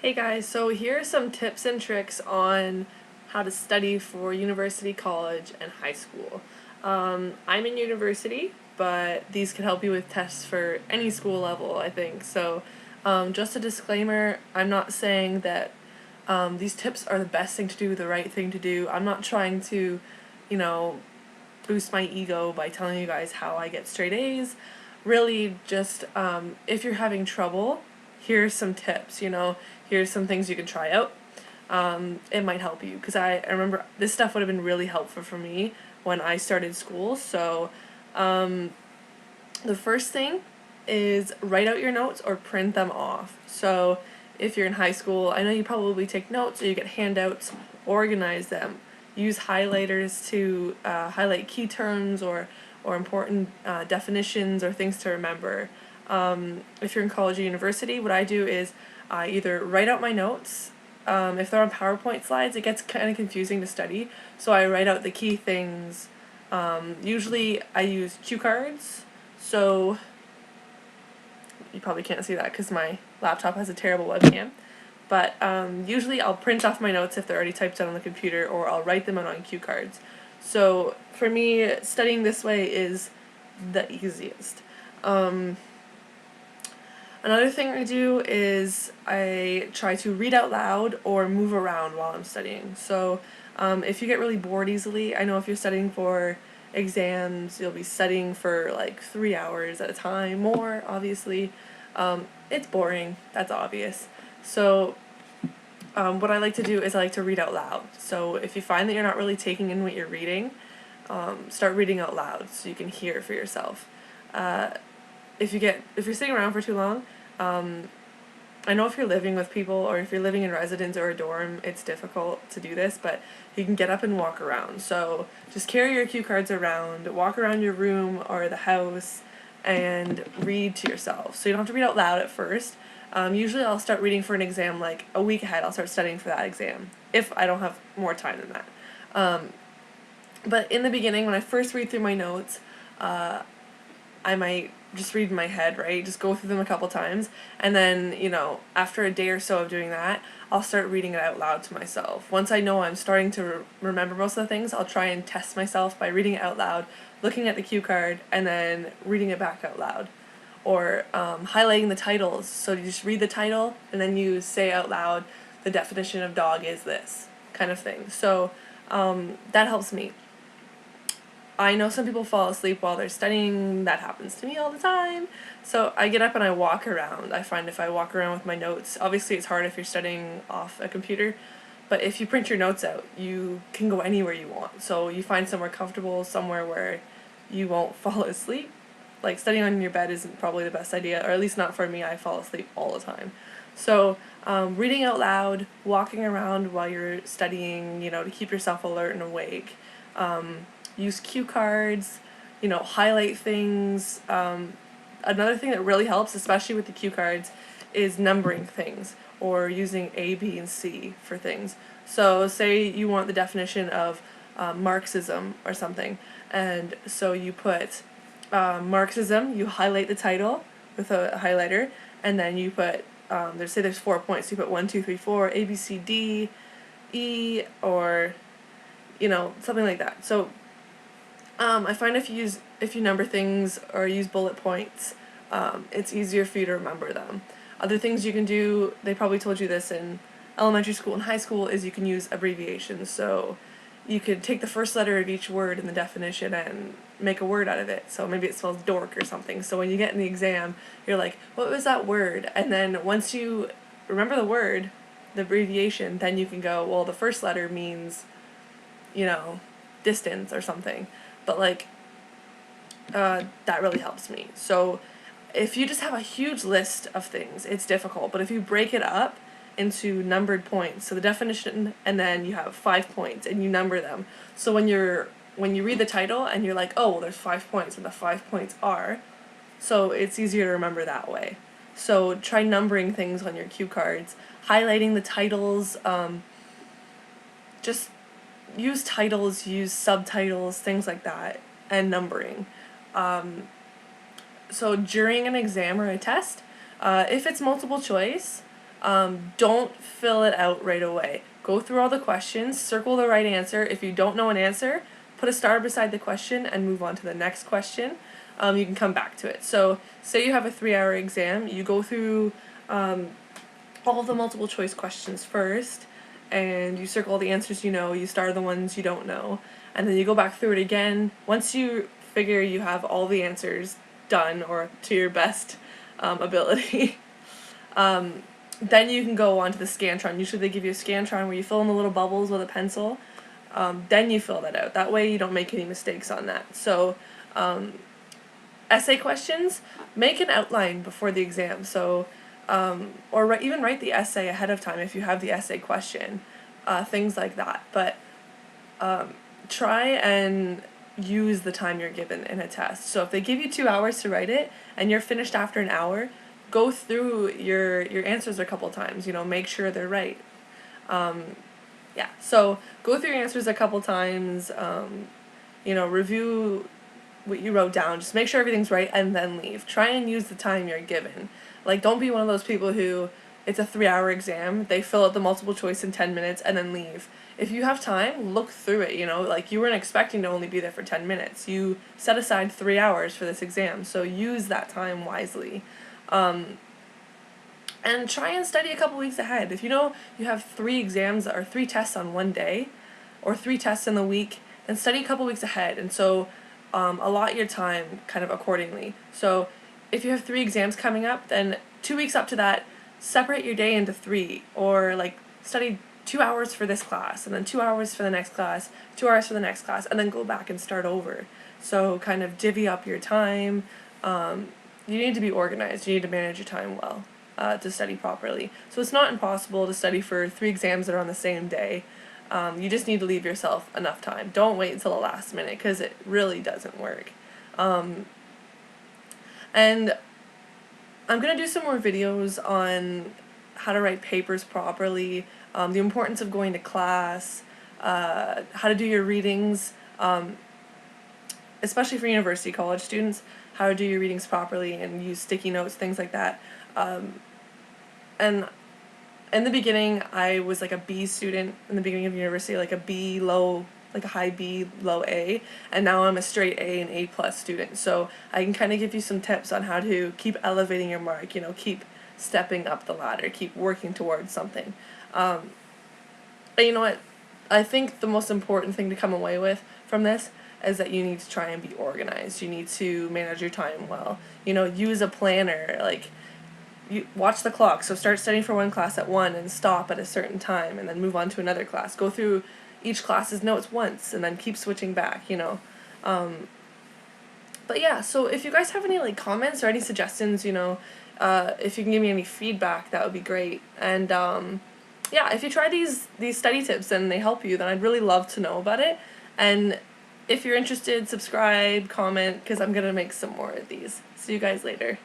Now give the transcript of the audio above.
Hey guys, so here are some tips and tricks on how to study for university, college, and high school. I'm in university, but these can help you with tests for any school level, I think. So, just a disclaimer, I'm not saying that these tips are the best thing to do, the right thing to do. I'm not trying to, you know, boost my ego by telling you guys how I get straight A's. Really, just if you're having trouble, here's some tips, here's some things you can try out. It might help you because I remember this stuff would have been really helpful for me when I started school. So, the first thing is write out your notes or print them off. So, if you're in high school, I know you probably take notes or you get handouts, organize them. Use highlighters to highlight key terms or important definitions or things to remember. If you're in college or university, what I do is I either write out my notes. If they're on PowerPoint slides, it gets kind of confusing to study, so I write out the key things. Usually I use cue cards, so you probably can't see that because my laptop has a terrible webcam. But usually I'll print off my notes if they're already typed out on the computer, or I'll write them out on cue cards. So for me, studying this way is the easiest. Another thing I do is I try to read out loud or move around while I'm studying. So if you get really bored easily, I know if you're studying for exams, you'll be studying for like 3 hours at a time, more obviously. It's boring, that's obvious. So what I like to do is I like to read out loud. So if you find that you're not really taking in what you're reading, start reading out loud so you can hear it for yourself. If you're sitting around for too long, I know if you're living with people or if you're living in residence or a dorm, it's difficult to do this, but you can get up and walk around. So just carry your cue cards around, walk around your room or the house, and read to yourself. So you don't have to read out loud at first. Usually I'll start reading for an exam like a week ahead. I'll start studying for that exam if I don't have more time than that. But in the beginning, when I first read through my notes, I might just read in my head, right? Just go through them a couple times. And then, after a day or so of doing that, I'll start reading it out loud to myself. Once I know I'm starting to remember most of the things, I'll try and test myself by reading it out loud, looking at the cue card, and then reading it back out loud. Or highlighting the titles. So you just read the title, and then you say out loud, the definition of dog is this, kind of thing. So that helps me. I know some people fall asleep while they're studying. That happens to me all the time. So I get up and I walk around. I find if I walk around with my notes, obviously it's hard if you're studying off a computer, but if you print your notes out, you can go anywhere you want. So you find somewhere comfortable, somewhere where you won't fall asleep. Like studying on your bed isn't probably the best idea, or at least not for me. I fall asleep all the time. So reading out loud, walking around while you're studying, to keep yourself alert and awake. Use cue cards, highlight things. Another thing that really helps, especially with the cue cards, is numbering things or using A, B, and C for things. So say you want the definition of Marxism or something, and so you put Marxism, you highlight the title with a highlighter, and then you put, there's 4 points, so you put 1, 2, 3, 4, A, B, C, D, E, or, something like that. So I find if you number things or use bullet points, it's easier for you to remember them. Other things you can do, they probably told you this in elementary school and high school, is you can use abbreviations. So you could take the first letter of each word in the definition and make a word out of it. So maybe it spells dork or something. So when you get in the exam, you're like, what was that word? And then once you remember the word, the abbreviation, then you can go, well, the first letter means, distance or something. But that really helps me. So if you just have a huge list of things, it's difficult. But if you break it up into numbered points, so the definition, and then you have 5 points, and you number them. So when you read the title and you're like, oh, well, there's 5 points, and the 5 points are, so it's easier to remember that way. So try numbering things on your cue cards, highlighting the titles. Just use titles, use subtitles, things like that, and numbering. So during an exam or a test, if it's multiple choice, Don't fill it out right away. Go through all the questions, circle the right answer. If you don't know an answer, put a star beside the question and move on to the next question. You can come back to it. So say you have a 3-hour exam, you go through all of the multiple choice questions first, and you circle all the answers you know, you star the ones you don't know, and then you go back through it again. Once you figure you have all the answers done, or to your best ability, then you can go on to the Scantron. Usually they give you a Scantron where you fill in the little bubbles with a pencil. Then you fill that out. That way you don't make any mistakes on that. So essay questions, make an outline before the exam. So or even write the essay ahead of time if you have the essay question, things like that. But try and use the time you're given in a test. So if they give you 2 hours to write it and you're finished after an hour, go through your answers a couple times, make sure they're right. Yeah, so go through your answers a couple times, review what you wrote down, just make sure everything's right, and then leave. Try and use the time you're given. Like, don't be one of those people who, it's a 3-hour exam, they fill out the multiple choice in 10 minutes and then leave. If you have time, look through it, like you weren't expecting to only be there for 10 minutes. You set aside 3 hours for this exam, so use that time wisely. And try and study a couple weeks ahead. If you know you have 3 exams or 3 tests on one day, or 3 tests in the week, then study a couple weeks ahead. And so allot your time kind of accordingly. So if you have 3 exams coming up, then 2 weeks up to that, separate your day into 3, or like study 2 hours for this class, and then 2 hours for the next class, 2 hours for the next class, and then go back and start over. So kind of divvy up your time. You need to be organized. You need to manage your time well to study properly. So it's not impossible to study for 3 exams that are on the same day. You just need to leave yourself enough time. Don't wait until the last minute, because it really doesn't work. And I'm going to do some more videos on how to write papers properly, the importance of going to class, how to do your readings, especially for university college students, how to do your readings properly and use sticky notes, things like that. And in the beginning, I was like a B student in the beginning of university, like a B low, like a high B, low A, and now I'm a straight A and A plus student. So I can kind of give you some tips on how to keep elevating your mark, keep stepping up the ladder, keep working towards something. And you know what? I think the most important thing to come away with from this is that you need to try and be organized. You need to manage your time well. Use a planner, like, you watch the clock. So start studying for one class at 1 and stop at a certain time, and then move on to another class. Go through each class's notes once and then keep switching back, But yeah, so if you guys have any comments or any suggestions, if you can give me any feedback, that would be great. And yeah, if you try these study tips and they help you, then I'd really love to know about it. And if you're interested, subscribe, comment, because I'm going to make some more of these. See you guys later.